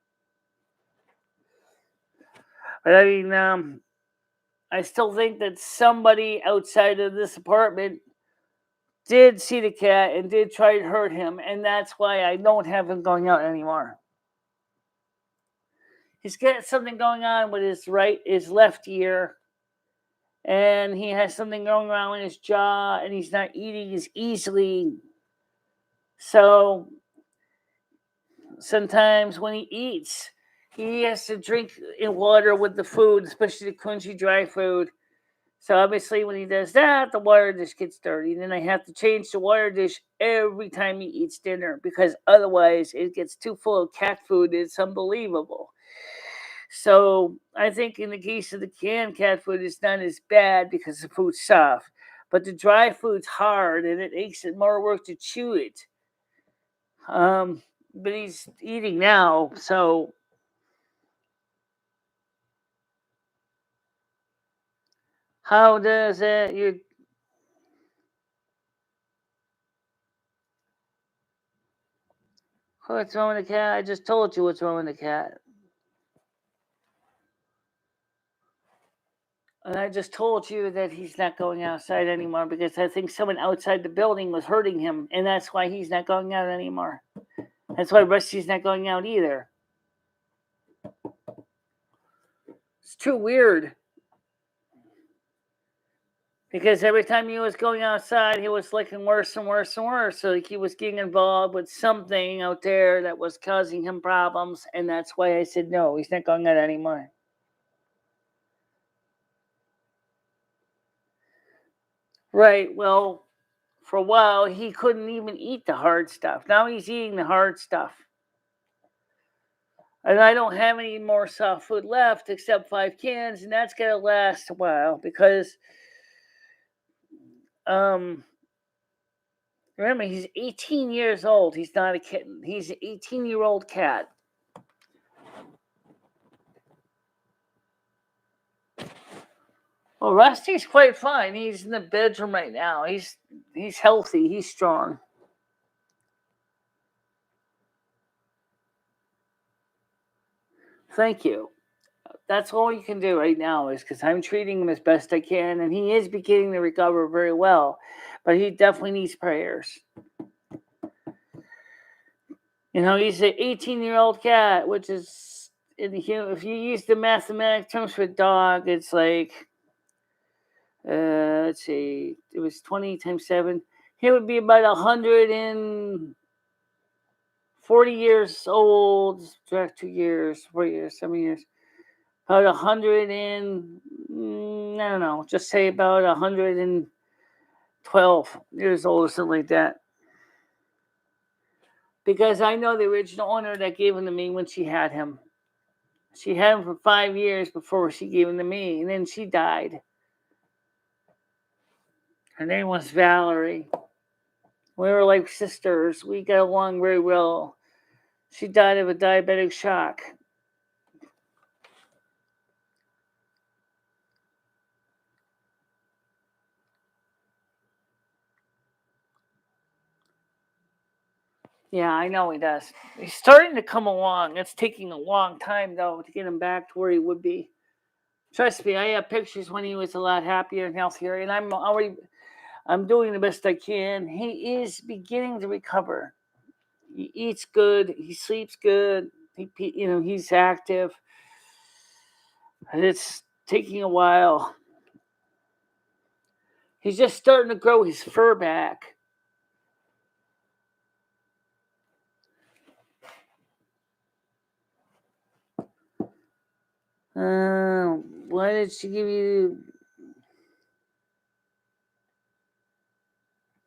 But I mean, I still think that somebody outside of this apartment did see the cat and did try to hurt him, and that's why I don't have him going out anymore. He's got something going on with his left ear, and he has something going on with his jaw, and he's not eating as easily. So sometimes when he eats, he has to drink in water with the food, especially the crunchy dry food. So obviously, when he does that, the water dish gets dirty. And then I have to change the water dish every time he eats dinner because otherwise it gets too full of cat food. It's unbelievable. So I think in the case of the canned cat food, it's not as bad because the food's soft. But the dry food's hard and it makes it more work to chew it. But he's eating now, so how does it? What's wrong with the cat? I just told you what's wrong with the cat. And I just told you that he's not going outside anymore because I think someone outside the building was hurting him, and that's why he's not going out anymore. That's why Rusty's not going out either. It's too weird because every time he was going outside, he was looking worse and worse and worse. So like he was getting involved with something out there that was causing him problems, and that's why I said no, he's not going out anymore. Right. Well, for a while, he couldn't even eat the hard stuff. Now he's eating the hard stuff. And I don't have any more soft food left except 5 cans, and that's gonna last a while because um remember he's 18 years old. He's not a kitten. He's an 18-year-old cat. Well, Rusty's quite fine. He's in the bedroom right now. He's healthy. He's strong. Thank you. That's all you can do right now is because I'm treating him as best I can, and he is beginning to recover very well, but he definitely needs prayers. You know, he's an 18-year-old cat, which is, if you use the mathematic terms for dog, it's like, let's see, it was 20 times 7. He would be about 140 years old, 2 years, 4 years, 7 years. About 100 and, I don't know, just say about 112 years old or something like that. Because I know the original owner that gave him to me when she had him. She had him for 5 years before she gave him to me, and then she died. Her name was Valerie. We were like sisters. We got along very well. She died of a diabetic shock. Yeah, I know he does. He's starting to come along. It's taking a long time, though, to get him back to where he would be. Trust me, I have pictures when he was a lot happier and healthier, and I'm doing the best I can. He is beginning to recover. He eats good. He sleeps good. He's active. And it's taking a while. He's just starting to grow his fur back. Why did she give you?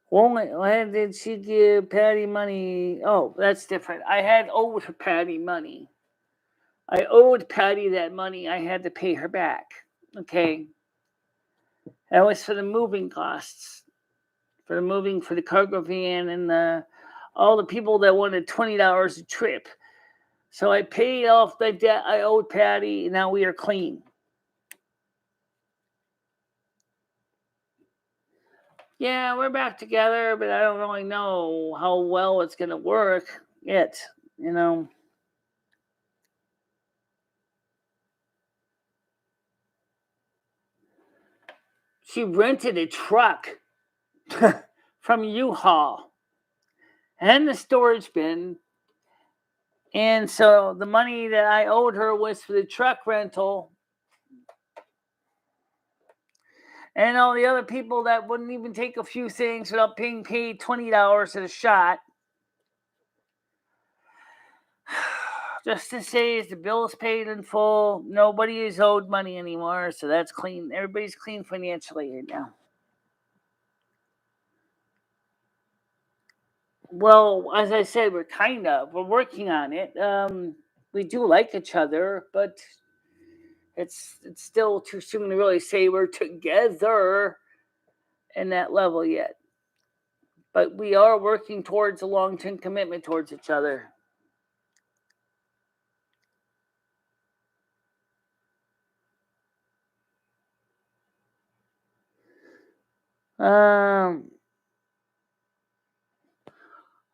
Why did she give Patty money? Oh, that's different. I had older Patty money. I owed Patty that money. I had to pay her back. Okay. That was for the moving costs, for the cargo van, and all the people that wanted $20 a trip. So I paid off the debt I owed Patty, and now we are clean. Yeah, we're back together, but I don't really know how well it's going to work yet, you know. She rented a truck from U-Haul and the storage bin. And so the money that I owed her was for the truck rental. And all the other people that wouldn't even take a few things without being paid $20 at a shot. Just to say, is the bill is paid in full. Nobody is owed money anymore. So that's clean. Everybody's clean financially right now. Well, as I said, we're working on it. We do like each other, but it's still too soon to really say we're together in that level yet. But we are working towards a long-term commitment towards each other.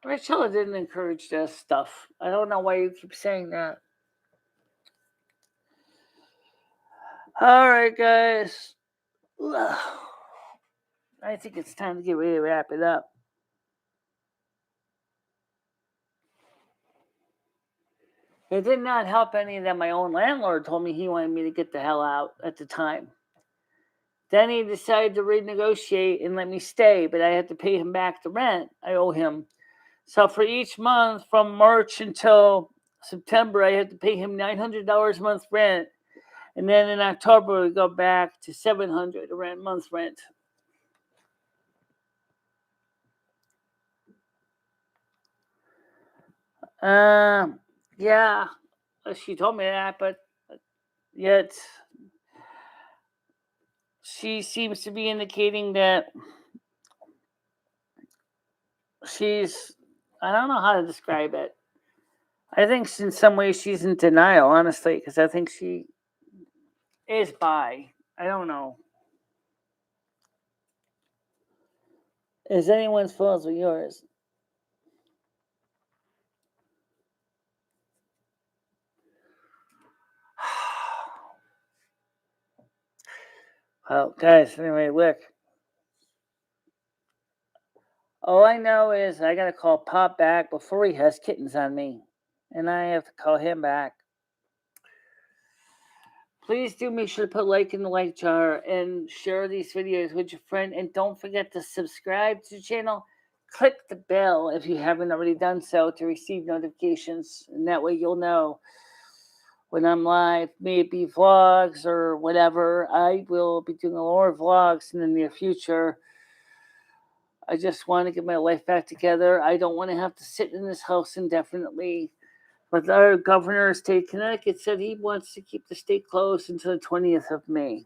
Michele didn't encourage this stuff. I don't know why you keep saying that. All right, guys. I think it's time to get ready to wrap it up. It did not help any that my own landlord told me he wanted me to get the hell out at the time. Then he decided to renegotiate and let me stay, but I had to pay him back the rent I owe him. So for each month from March until September, I had to pay him $900 a month rent. And then in October, we go back to $700 a month rent. Yeah, she told me that, but yet she seems to be indicating that I don't know how to describe it. I think in some ways she's in denial, honestly, because I think she is bi. I don't know. Is anyone's feelings with yours? Well, guys, anyway, look. All I know is I gotta call Pop back before he has kittens on me. And I have to call him back. Please do make sure to put like in the like jar and share these videos with your friend. And don't forget to subscribe to the channel. Click the bell if you haven't already done so to receive notifications. And that way you'll know when I'm live, maybe vlogs or whatever. I will be doing a lot of vlogs in the near future. I just want to get my life back together. I don't want to have to sit in this house indefinitely. But our governor of state Connecticut said he wants to keep the state closed until the 20th of May.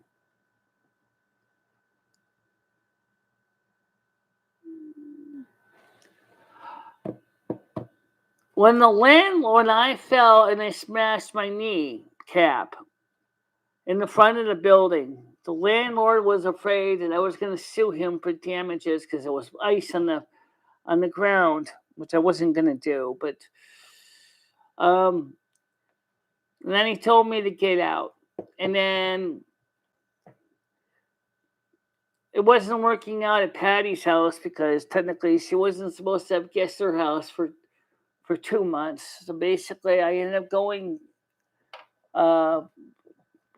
When I fell and I smashed my knee cap in the front of the building, the landlord was afraid that I was going to sue him for damages because there was ice on the ground, which I wasn't going to do. But and then he told me to get out, and then it wasn't working out at Patty's house because technically she wasn't supposed to have guests at her house for 2 months. So basically, I ended up going.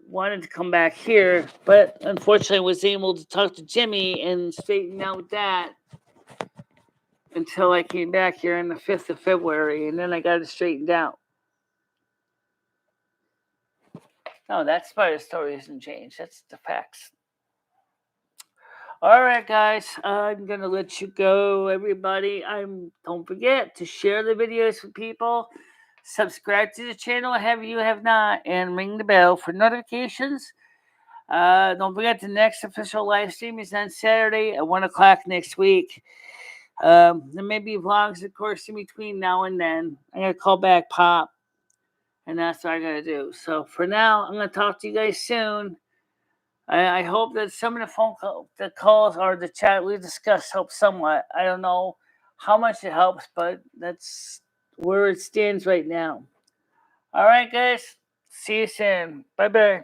Wanted to come back here, but unfortunately, I was able to talk to Jimmy and straighten out that until I came back here on the 5th of February, and then I got it straightened out. No, that's part of the story hasn't changed. That's the facts. All right, guys, I'm gonna let you go, everybody. Don't forget to share the videos with people. Subscribe to the channel if you have not, and ring the bell for notifications. Don't forget the next official live stream is on Saturday at 1 o'clock next week. There may be vlogs, of course, in between now and then. I'm going to call back Pop, and that's what I got to do. So for now, I'm going to talk to you guys soon. I hope that some of the calls or the chat we discussed help somewhat. I don't know how much it helps, but that's where it stands right now. All right, guys. See you soon. Bye-bye.